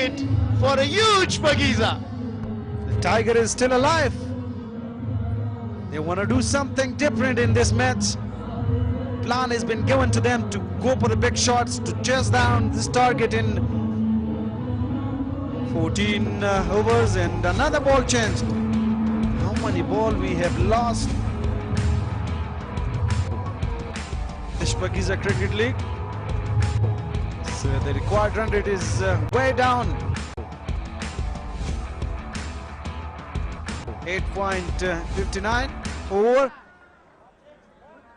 it for a huge Shpageeza. The Tiger is still alive. They want to do something different in this match. Plan has been given to them to go for the big shots, to chase down this target in 14 overs, and another ball changed. How many balls we have lost? The Shpageeza Cricket League. So the required run rate is way down. 8.59 over,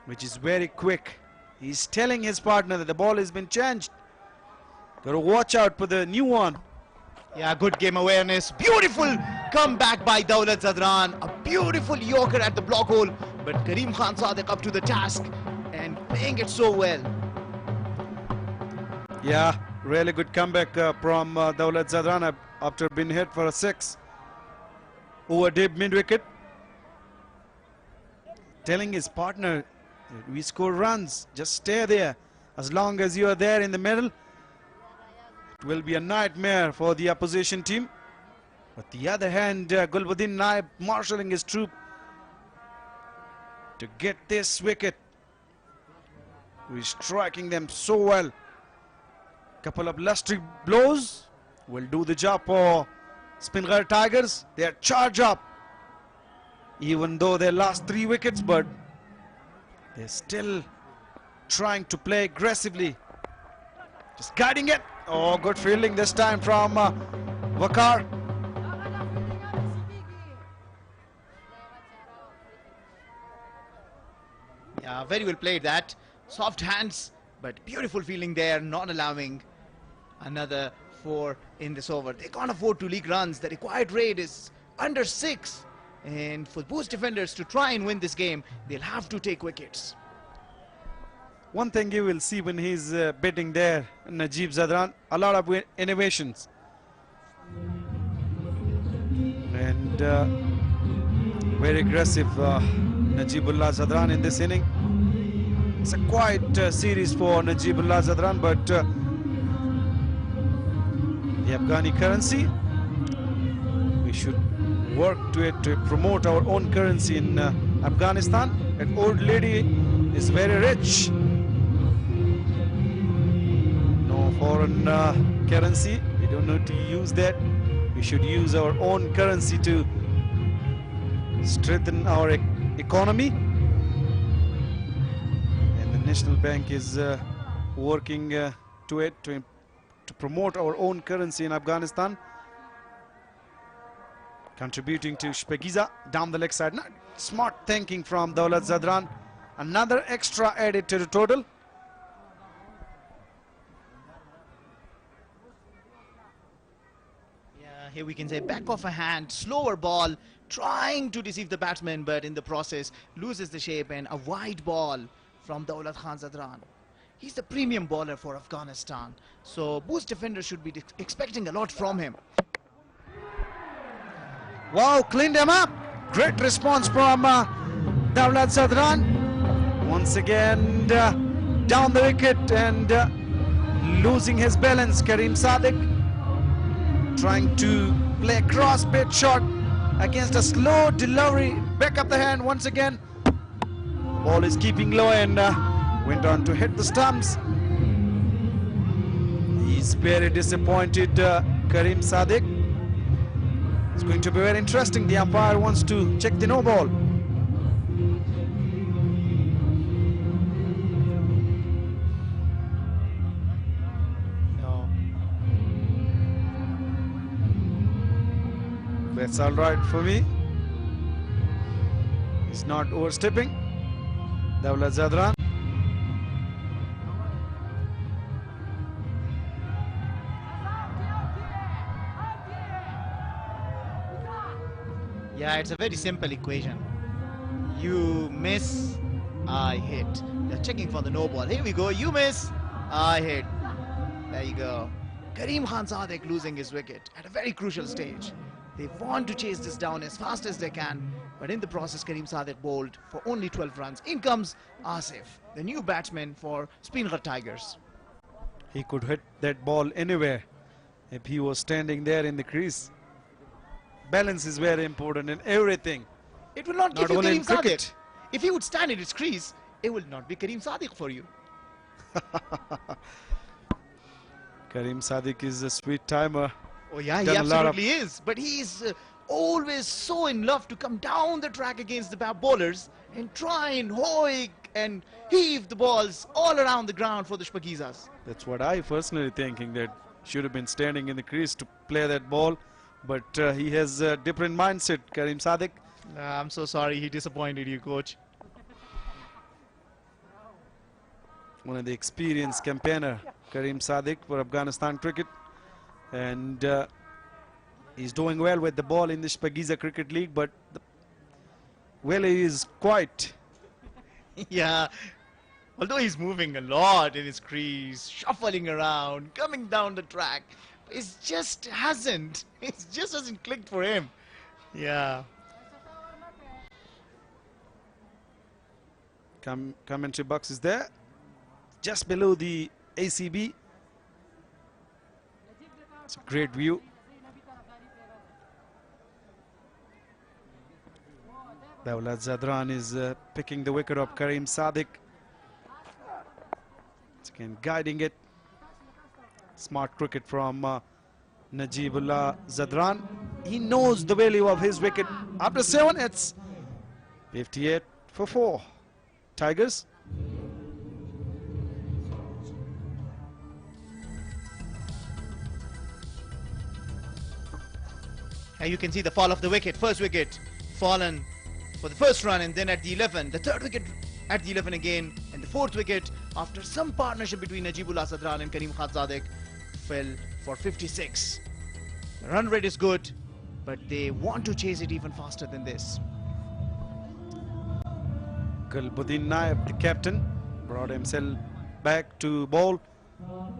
which is very quick. He's telling his partner that the ball has been changed. Got to watch out for the new one. Yeah, good game awareness. Beautiful comeback by Dawlat Zadran. A beautiful Yorker at the block hole. But Kareem Khan Sadiq up to the task and playing it so well. Yeah, really good comeback from Dawlat Zadran after being hit for a 6 over deep mid-wicket. Telling his partner, we score runs, just stay there. As long as you are there in the middle, it will be a nightmare for the opposition team. On the other hand, Gulbuddin Naib marshalling his troop to get this wicket. He's striking them so well. Couple of lusty blows will do the job for Speenghar Tigers. They are charged up. Even though they lost 3 wickets, but they're still trying to play aggressively. Just guiding it. Oh, good fielding this time from Wakar. Yeah, very well played that. Soft hands, but beautiful fielding there, not allowing another 4 in this over. They can't afford to leak runs. The required rate is under 6. And for Boost defenders to try and win this game, they'll have to take wickets. One thing you will see when he's batting there, Najib Zadran, a lot of innovations. And very aggressive Najibullah Zadran in this inning. It's a quiet series for Najibullah Zadran, but the Afghani currency, we should work to it to promote our own currency in Afghanistan. That old lady is very rich. No foreign currency. We don't need to use that. We should use our own currency to strengthen our economy. And the National Bank is working to it to promote our own currency in Afghanistan. Contributing to Shpageeza down the leg side. Smart thinking from Dawlat Zadran. Another extra added to the total. Yeah, here we can say back of a hand, slower ball, trying to deceive the batsman, but in the process loses the shape, and a wide ball from Dawlat Khan Zadran. He's the premium bowler for Afghanistan, so Boost defenders should be expecting a lot from him. Wow, cleaned him up. Great response from Dawlat Zadran. Once again down the wicket and losing his balance. Kareem Sadiq trying to play a cross bait shot against a slow delivery. Back up the hand once again. Ball is keeping low and went on to hit the stumps. He's very disappointed, Kareem Sadiq. It's going to be very interesting. The umpire wants to check the no ball. No. That's all right for me. He's not overstepping. Dawlat Zadran. Yeah, it's a very simple equation. You miss, I hit. They're checking for the no ball. Here we go. You miss, I hit. There you go. Kareem Khan Sadiq losing his wicket at a very crucial stage. They want to chase this down as fast as they can, but in the process, Kareem Sadiq bowled for only 12 runs. In comes Asif, the new batsman for Speenghar Tigers. He could hit that ball anywhere. if he was standing there in the crease. Balance is very important in everything, It will not give not you only in Kareem Sadiq. cricket. If he would stand in his crease, it will not be Kareem Sadiq for you. Kareem Sadiq is a sweet timer. Oh yeah, he Done a lot of absolutely is. But he is always so in love to come down the track against the bowlers and try and hoik and heave the balls all around the ground for the Shpageezas. That's what I personally thinking, that should have been standing in the crease to play that ball, but he has a different mindset, Kareem Sadiq. I'm so sorry he disappointed you, coach. One of the experienced campaigner, Kareem Sadiq, for Afghanistan cricket, and he's doing well with the ball in the Shpageeza Cricket League, but he is quite. Yeah, although he's moving a lot in his crease, shuffling around, coming down the track, it just hasn't clicked for him. Yeah. Commentary box is there, just below the ACB. It's a great view. Dawlat Zadran is picking the wicket of Kareem Sadiq. It's again guiding it. Smart cricket from Najibullah Zadran. He knows the value of his wicket. After 7, it's 58 for 4. Tigers. Now you can see the fall of the wicket. First wicket fallen for the first run, and then at the 11, the third wicket at the 11 again, and the fourth wicket after some partnership between Najibullah Zadran and Kareem Khan Sadiq fell for 56. The run rate is good, but they want to chase it even faster than this. Gulbuddin Naib, the captain, brought himself back to bowl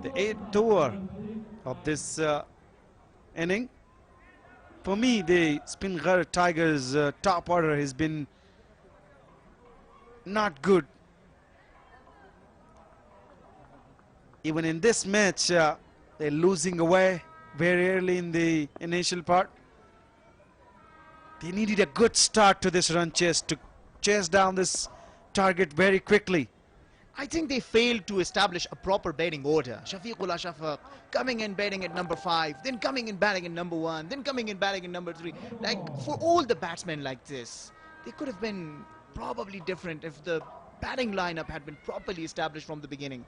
the 8th over of this inning. For me, the Speenghar Tigers top order has been not good. Even in this match, they're losing away very early in the initial part. They needed a good start to this run chase to chase down this target very quickly. I think they failed to establish a proper batting order. Shafiqullah Shafaq coming in batting at number 5, then coming in batting at number 1, then coming in batting at number 3. Like, for all the batsmen like this, they could have been probably different if the batting lineup had been properly established from the beginning.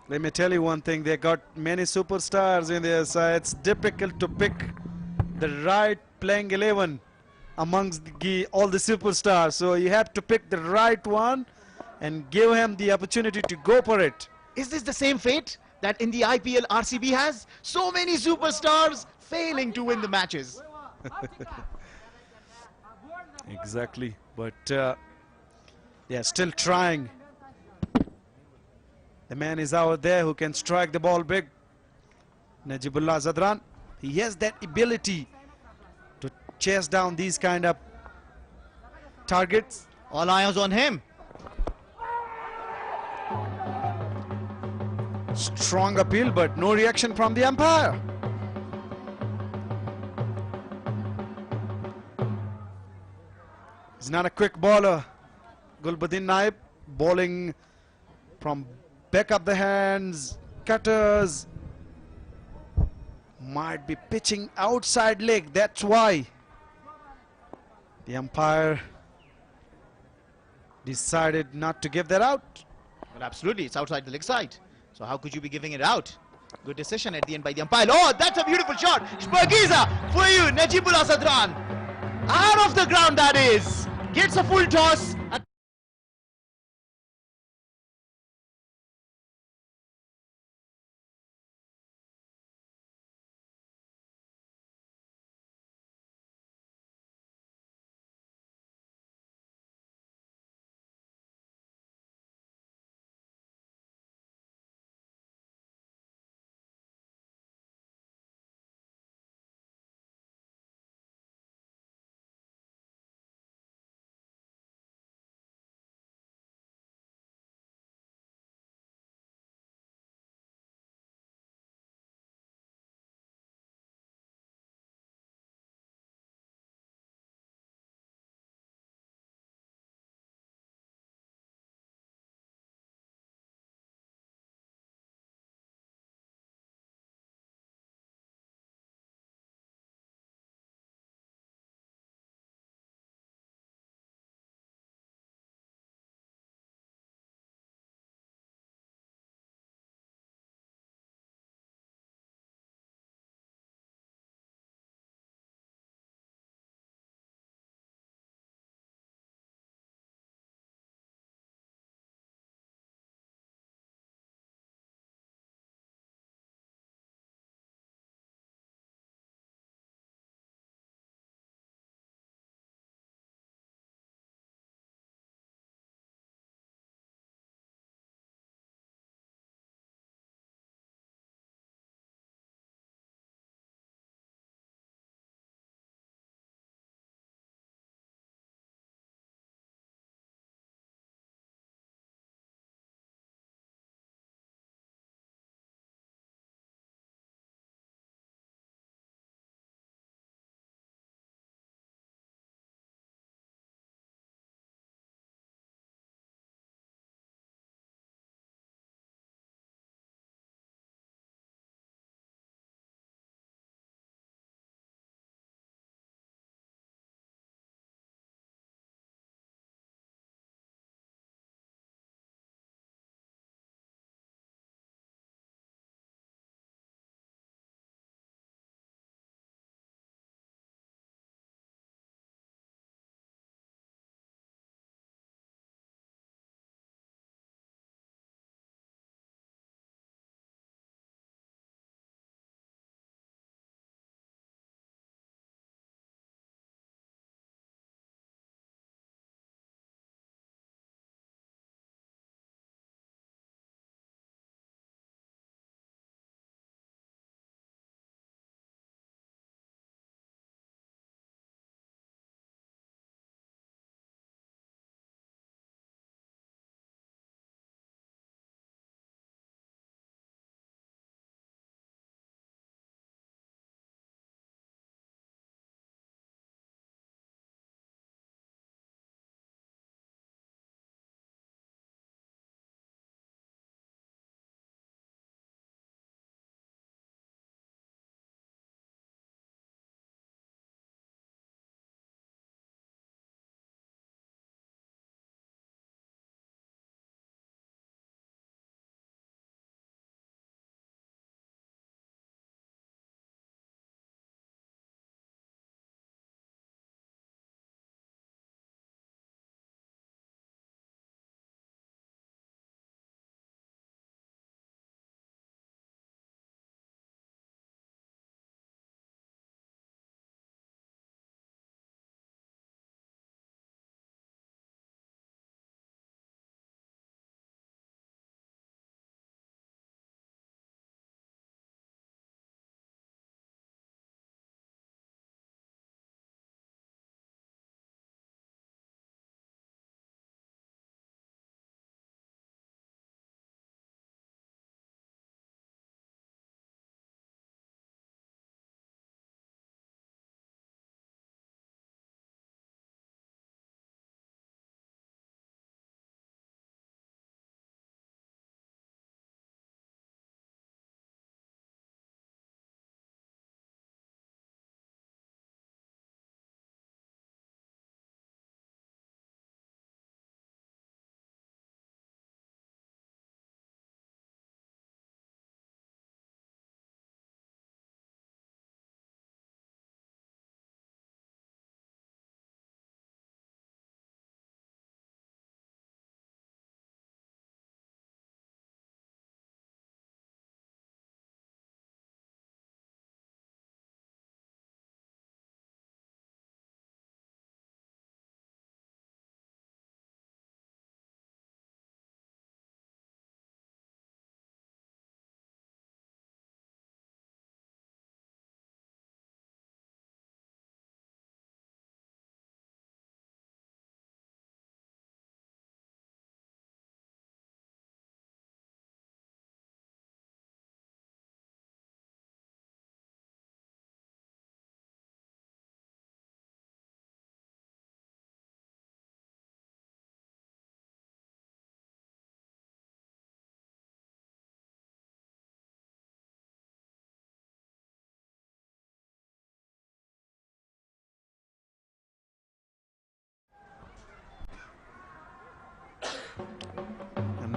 Let me tell you one thing, they got many superstars in their side. It's difficult to pick the right playing 11 amongst all the superstars. So you have to pick the right one and give him the opportunity to go for it. Is this the same fate that in the IPL RCB has? So many superstars failing to win the matches. Exactly, but they are still trying. The man is out there who can strike the ball big. Najibullah Zadran, he has that ability to chase down these kind of targets. All eyes on him. Strong appeal, but no reaction from the umpire. He's not a quick bowler. Gulbuddin Naib bowling from back of the hands, cutters. Might be pitching outside leg, that's why the umpire decided not to give that out. Well, absolutely, it's outside the leg side. So how could you be giving it out? Good decision at the end by the umpire. Oh, that's a beautiful shot. Shpageeza for you, Najibullah Zadran. Out of the ground, that is. Gets a full toss.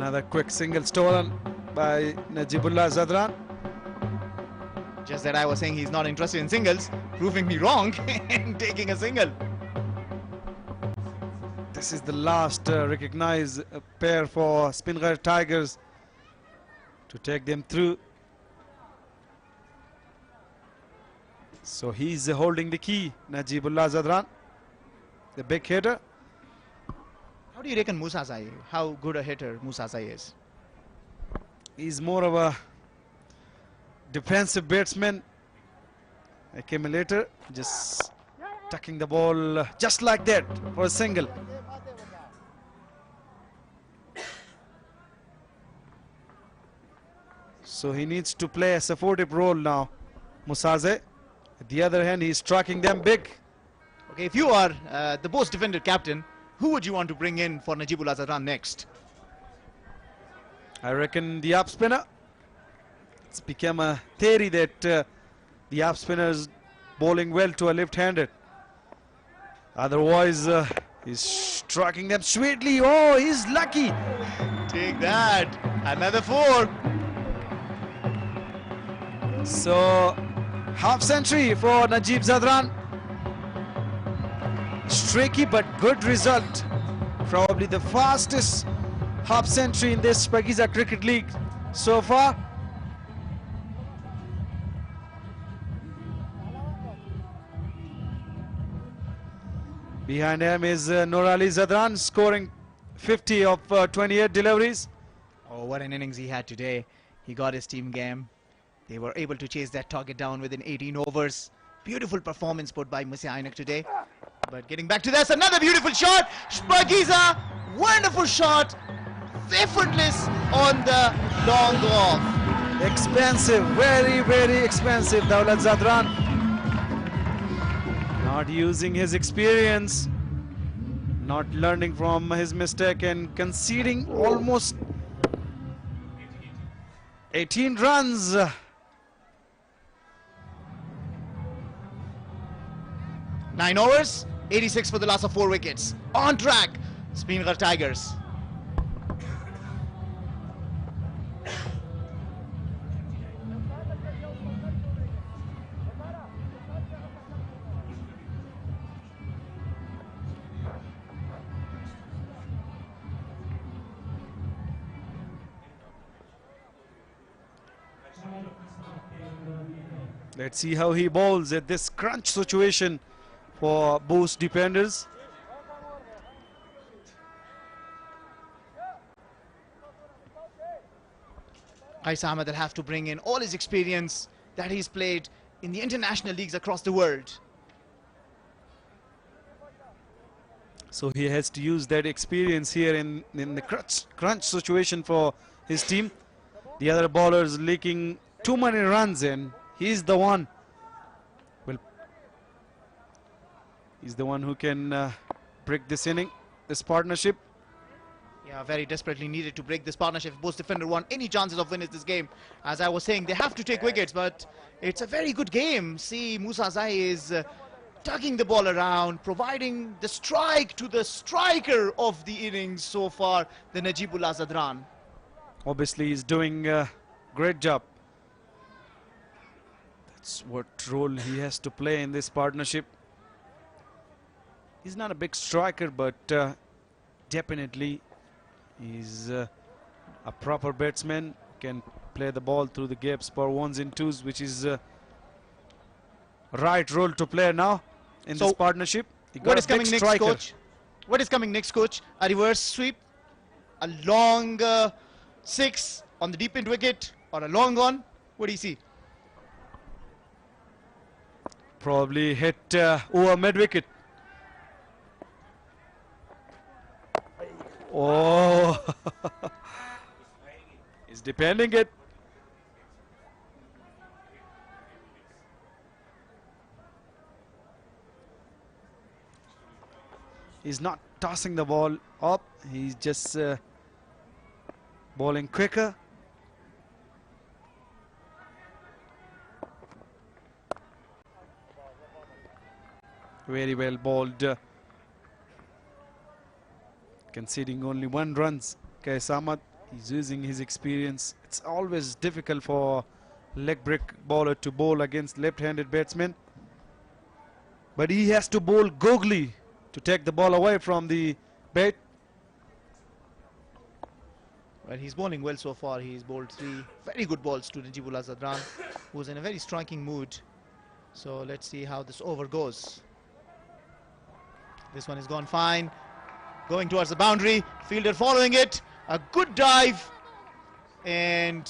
Another quick single stolen by Najibullah Zadran. Just that I was saying he's not interested in singles, proving me wrong and taking a single. This is the last recognized pair for Speenghar Tigers to take them through. So he's holding the key, Najibullah Zadran, the big hitter. How do you reckon Musa Zai, how good a hitter Musa Zai is? He's more of a defensive batsman, accumulator, just tucking the ball just like that for a single. So he needs to play a supportive role now, Musaze. On the other hand, he's striking them big. Okay, if you are the most defended captain, who would you want to bring in for Najibullah Zadran next? I reckon the up spinner. It's become a theory that the up spinner is bowling well to a left-handed. Otherwise, he's striking them sweetly. Oh, he's lucky. Take that. Another 4. So, half century for Najib Zadran. Streaky but good result. Probably the fastest half century in this Shpageeza Cricket League so far. Behind him is Nur Ali Zadran, scoring 50 of 28 deliveries. Oh, what an innings he had today. He got his team game. They were able to chase that target down within 18 overs. Beautiful performance put by Musa Ainak today. But getting back to this, another beautiful shot. Shpageeza, wonderful shot. Effortless on the long off. Expensive, very, very expensive. Dawlat Zadran not using his experience, not learning from his mistake and conceding almost 18 runs. Nine overs, 86 for the loss of 4 wickets. On track, Speenghar Tigers. Let's see how he bowls at this crunch situation for boost defenders. Qais Ahmed will have to bring in all his experience that he's played in the international leagues across the world. So he has to use that experience here in the crunch situation for his team. The other bowlers leaking too many runs in. He's the one. Well, he's the one who can break this inning, this partnership. Yeah, very desperately needed to break this partnership. If both defender want any chances of winning this game, as I was saying, they have to take wickets, but it's a very good game. See, Musa Zai is tugging the ball around, providing the strike to the striker of the innings so far, the Najibullah Zadran. Obviously, he's doing a great job. That's what role he has to play in this partnership. He's not a big striker, but definitely he's a proper batsman. Can play the ball through the gaps for 1s and 2s, which is right role to play now in this partnership. What is coming next, coach? What is coming next, coach? A reverse sweep, a long 6 on the deep end wicket, or a long on? What do you see? Probably hit over mid wicket. Oh, he's defending it. He's not tossing the ball up. He's just bowling quicker. Very well bowled. Conceding only 1 run. Qais Ahmed He's using his experience. It's always difficult for leg break bowler to bowl against left-handed batsmen. But he has to bowl googly to take the ball away from the bat. Well, he's bowling well so far. He's bowled 3 very good balls to Najibullah Zadran, who's in a very striking mood. So let's see how this over goes. This one has gone fine. Going towards the boundary. Fielder following it. A good dive. And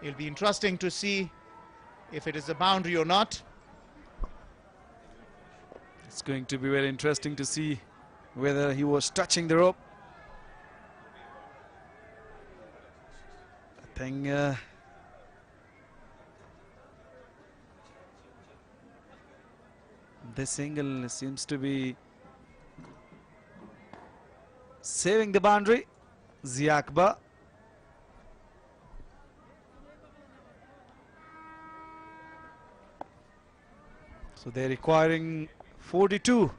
it'll be interesting to see if it is a boundary or not. It's going to be very interesting to see whether he was touching the rope. I think this angle seems to be saving the boundary. Ziakba. So they're requiring 42.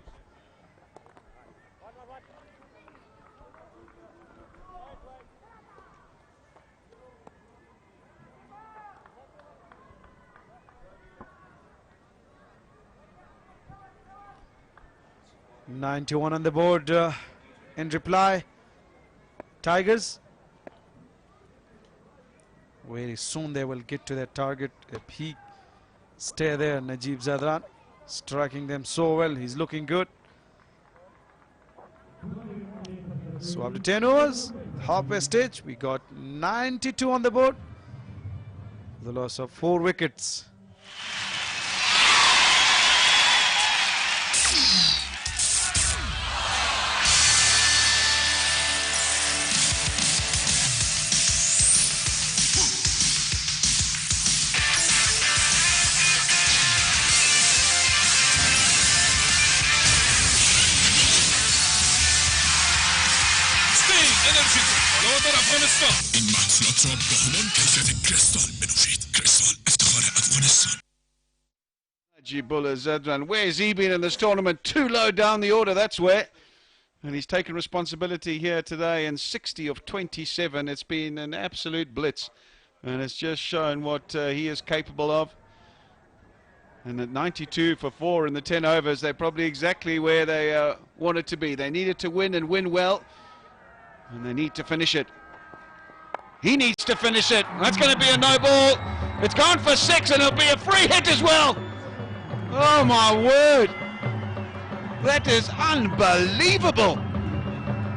$91 on the board in reply. Tigers. Very soon they will get to their target. If he stay there, Najib Zadran striking them so well. He's looking good. So after 10 overs, halfway stage, we got 92 on the board. The loss of 4 wickets. این محصولات را با همان کیفیت کریستال بنوشید. کریستال افتخار افغانستان. Najibullah Zadran, where's he been in this tournament? Too low down the order, that's where. And he's taken responsibility here today in 60 of 27. It's been an absolute blitz. And it's just shown what he is capable of. And at 92 for 4 in the 10 overs, they're probably exactly where they wanted to be. They needed to win and win well. And they need to finish it. He needs to finish it. That's going to be a no ball. It's gone for 6 and it'll be a free hit as well. Oh my word. That is unbelievable.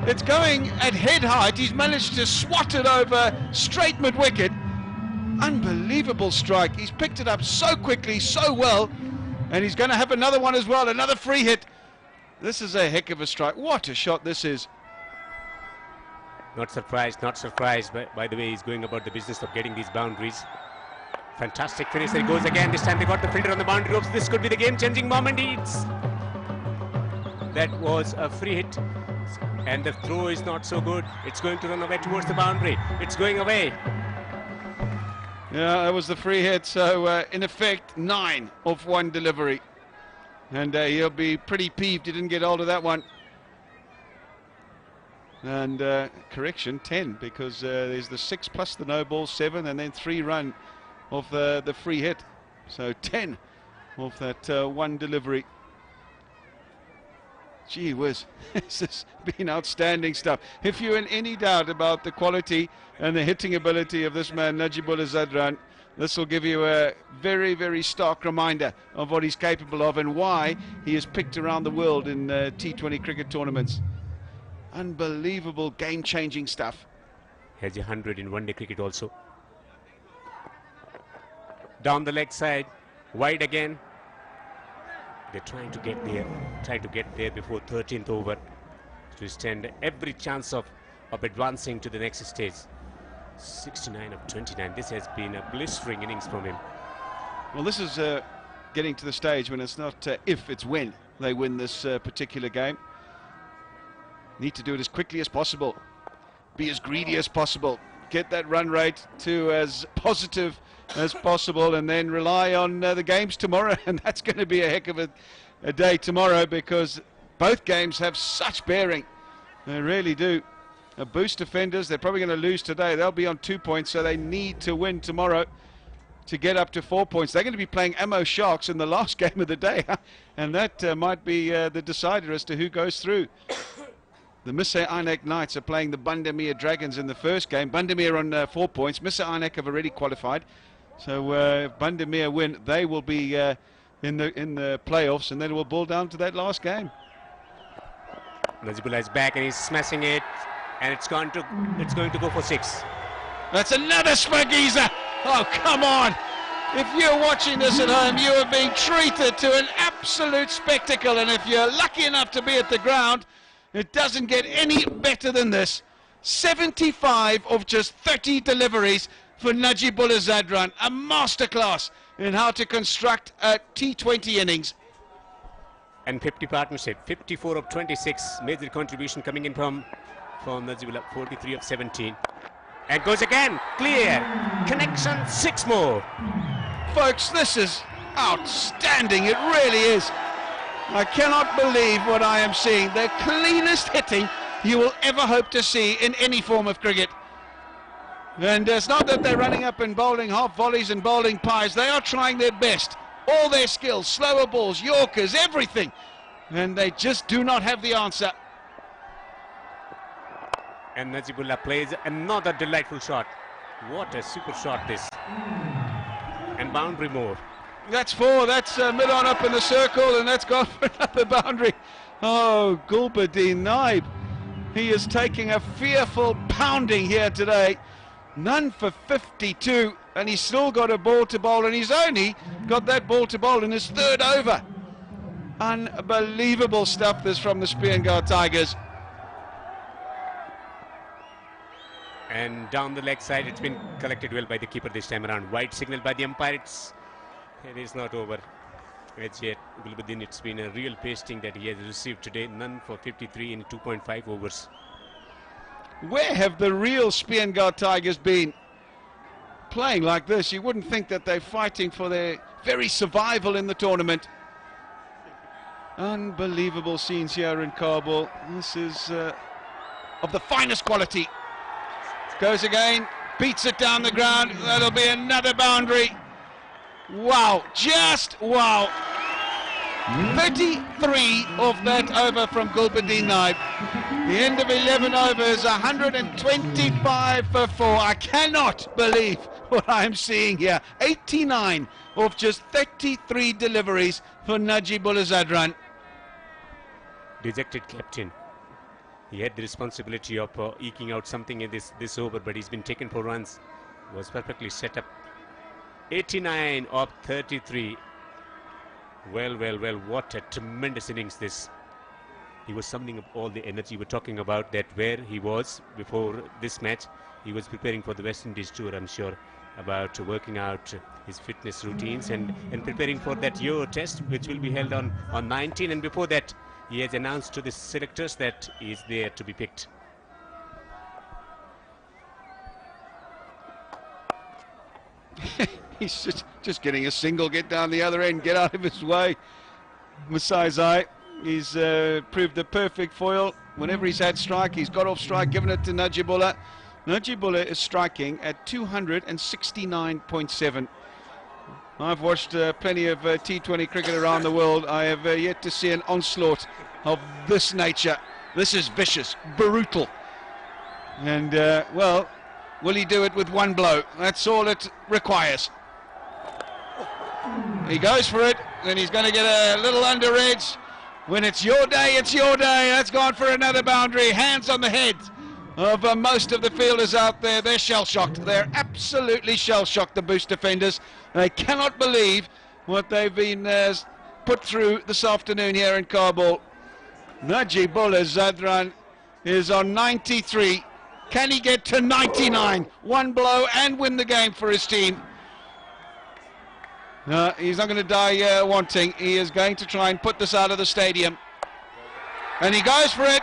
It's going at head height. He's managed to swat it over straight mid-wicket. Unbelievable strike. He's picked it up so quickly, so well. And he's going to have another one as well. Another free hit. This is a heck of a strike. What a shot this is. Not surprised, but by the way, he's going about the business of getting these boundaries. Fantastic finish. There he goes again. This time they got the fielder on the boundary ropes. This could be the game-changing moment. That was a free hit. And the throw is not so good. It's going to run away towards the boundary. It's going away. Yeah, that was the free hit. So, in effect, 9 of 1 delivery. And he'll be pretty peeved he didn't get hold of that one. And correction, 10, because there's the 6 plus the no ball, 7, and then 3 run of the free hit. So 10 of that 1 delivery. Gee whiz, this has been outstanding stuff. If you're in any doubt about the quality and the hitting ability of this man, Najibullah Zadran, this will give you a very, very stark reminder of what he's capable of and why he is picked around the world in T20 cricket tournaments. Unbelievable game-changing stuff. Has 100 in one-day cricket also. Down the leg side, wide again. They're trying to get there, before 13th over to stand every chance of advancing to the next stage. 69 of 29. This has been a blistering innings from him. Well, this is getting to the stage when it's not if, it's when they win this particular game. Need to do it as quickly as possible, be as greedy as possible, get that run rate to as positive as possible, and then rely on the games tomorrow. And that's going to be a heck of a a day tomorrow, because both games have such bearing. They really do. The Boost defenders, they're probably going to lose today. They'll be on 2 points, so they need to win tomorrow to get up to 4 points. They're going to be playing Ammo Sharks in the last game of the day, and that might be the decider as to who goes through. The Misse Einek Knights are playing the Bandamere Dragons in the first game. Bandamere on 4 points. Misse Einek have already qualified, so if Bandamere win, they will be in the playoffs, and then we'll boil down to that last game. Najibullah is back and he's smashing it, and it's going to go for 6. That's another Shpageeza. Oh, come on. If you're watching this at home, you are being treated to an absolute spectacle, and if you're lucky enough to be at the ground, it doesn't get any better than this. 75 of just 30 deliveries for Najibullah Zadran. A masterclass in how to construct a T20 innings. And 50 partnership, 54 of 26, major contribution coming in from Najibullah, 43 of 17. And goes again, clear, connection, 6 more. Folks, this is outstanding, it really is. I cannot believe what I am seeing. The cleanest hitting you will ever hope to see in any form of cricket. And it's not that they're running up and bowling half volleys and bowling pies. They are trying their best. All their skills, slower balls, Yorkers, everything. And they just do not have the answer. And Najibullah plays another delightful shot. What a super shot this. And boundary more. That's 4, that's mid-on up in the circle, and that's gone for another boundary. Oh, Gulbuddin Naib. He is taking a fearful pounding here today. None for 52, and he's still got a ball to bowl, and he's only got that ball to bowl in his 3rd over. Unbelievable stuff this from the Speenghar Tigers. And down the leg side, it's been collected well by the keeper this time around. Wide signal by the umpire. It is not over as yet. Gulbuddin, it's been a real pasting that he has received today. None for 53 in 2.5 overs. Where have the real Speenghar Tigers been? Playing like this, you wouldn't think that they're fighting for their very survival in the tournament. Unbelievable scenes here in Kabul. This is of the finest quality. Goes again, beats it down the ground. That'll be another boundary. Wow, just wow. 33 of that over from Gulbuddin Naib. The end of 11 overs, 125 for 4. I cannot believe what I'm seeing here. 89 of just 33 deliveries for Najibullah Zadran. Dejected captain. He had the responsibility of eking out something in this over, but he's been taken for runs. Was perfectly set up. 89 of 33. Well, what a tremendous innings this. He was summoning up all the energy. We're talking about that where he was before this match. He was preparing for the West Indies tour, I'm sure, about working out his fitness routines and preparing for that Euro test, which will be held on 19. And before that, he has announced to the selectors that he is there to be picked. He's just getting a single, get down the other end, get out of his way. Masai, he's proved the perfect foil. Whenever he's had strike, he's got off strike, given it to Najibullah. Najibullah is striking at 269.7. I've watched plenty of T20 cricket around the world. I have yet to see an onslaught of this nature. This is vicious, brutal. And, well, will he do it with one blow? That's all it requires. He goes for it, and he's going to get a little under edge. When it's your day, it's your day. That's gone for another boundary. Hands on the head of most of the fielders out there. They're shell-shocked. They're absolutely shell-shocked, the Boost defenders. They cannot believe what they've been put through this afternoon here in Kabul. Najibullah Zadran is on 93. Can he get to 99? One blow and win the game for his team. No, he's not going to die wanting. He is going to try and put this out of the stadium. And he goes for it.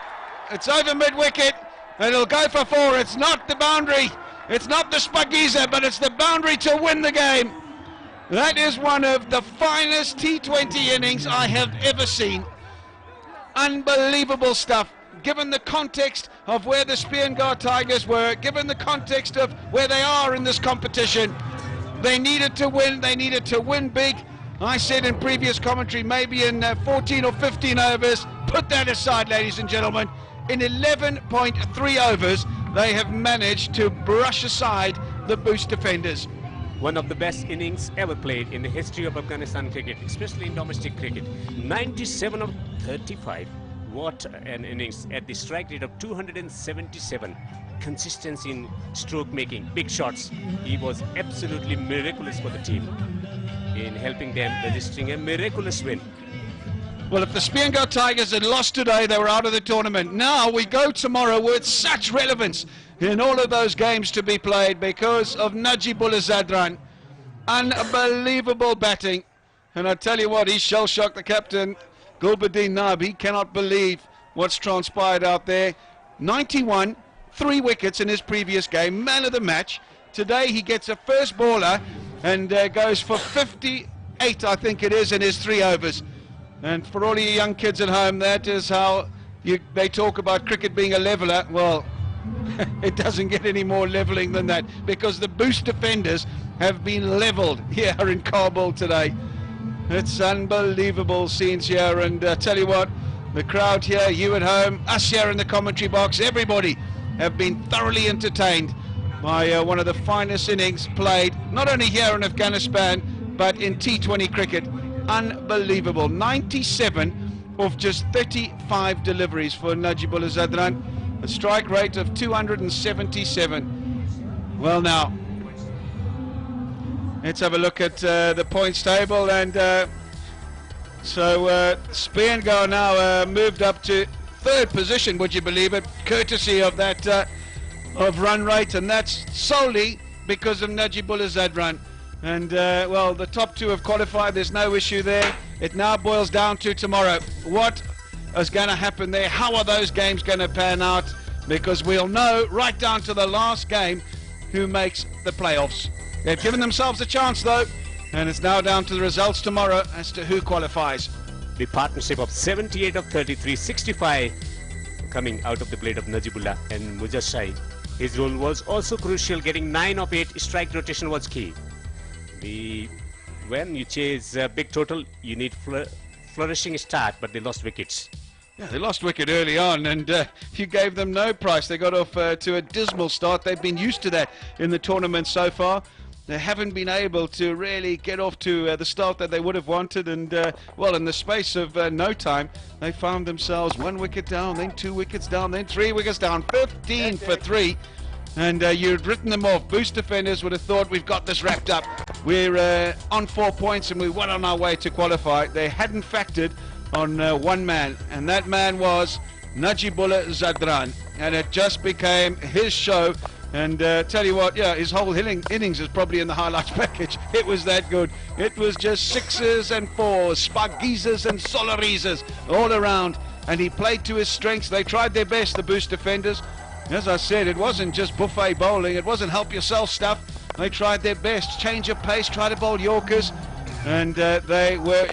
It's over mid-wicket. And it'll go for 4. It's not the boundary. It's not the Shpageeza, but it's the boundary to win the game. That is one of the finest T20 innings I have ever seen. Unbelievable stuff, given the context of where the Speenghar Tigers were, given the context of where they are in this competition. They needed to win big. I said in previous commentary, maybe in 14 or 15 overs. Put that aside, ladies and gentlemen. In 11.3 overs, they have managed to brush aside the Boost defenders. One of the best innings ever played in the history of Afghanistan cricket, especially in domestic cricket. 97 of 35. What an innings at the strike rate of 277. Consistency in stroke making, big shots. He was absolutely miraculous for the team in helping them registering a miraculous win. Well, if the Speenghar Tigers had lost today, they were out of the tournament. Now we go tomorrow with such relevance in all of those games to be played because of Najibullah Zadran. Unbelievable batting. And I tell you what, he shell-shocked the captain, Gulbuddin Nab. He cannot believe what's transpired out there. 91, 3 wickets in his previous game, man of the match. Today he gets a first baller and goes for 58, I think it is, in his 3 overs. And for all you young kids at home, that is how they talk about cricket being a leveller. Well, it doesn't get any more levelling than that, because the Boost defenders have been levelled here in Kabul today. It's unbelievable scenes here, and tell you what, the crowd here, you at home, us here in the commentary box, everybody have been thoroughly entertained by one of the finest innings played, not only here in Afghanistan, but in T20 cricket. Unbelievable. 97 of just 35 deliveries for Najibullah Zadran, a strike rate of 277. Well, now let's have a look at the points table, and so Speenghar now moved up to 3rd position, would you believe it, courtesy of that of run rate, and that's solely because of Najibullah Zadran. And well, the top 2 have qualified, there's no issue there. It now boils down to tomorrow. What is going to happen there? How are those games going to pan out? Because we'll know right down to the last game who makes the playoffs. They've given themselves a chance though, and it's now down to the results tomorrow as to who qualifies. The partnership of 78 of 33, 65 coming out of the blade of Najibullah and Mujassai. His role was also crucial, getting 9 of 8 strike rotation was key. When you chase a big total, you need flourishing start, but they lost wickets. Yeah, they lost wicket early on, and you gave them no price. They got off to a dismal start. They've been used to that in the tournament so far. They haven't been able to really get off to the start that they would have wanted, and well, in the space of no time, they found themselves 1 wicket down, then 2 wickets down, then 3 wickets down, 15 for 3. And you'd written them off. Boost defenders would have thought, we've got this wrapped up. We're on 4 points and we're well on our way to qualify. They hadn't factored on one man, and that man was Najibullah Zadran. And it just became his show. And tell you what, yeah, his whole innings is probably in the highlights package. It was that good. It was just 6s and 4s, Shpageezas and Solarizas all around. And he played to his strengths. They tried their best, the Boost defenders. As I said, it wasn't just buffet bowling, it wasn't help yourself stuff. They tried their best, change of pace, try to bowl Yorkers, and they were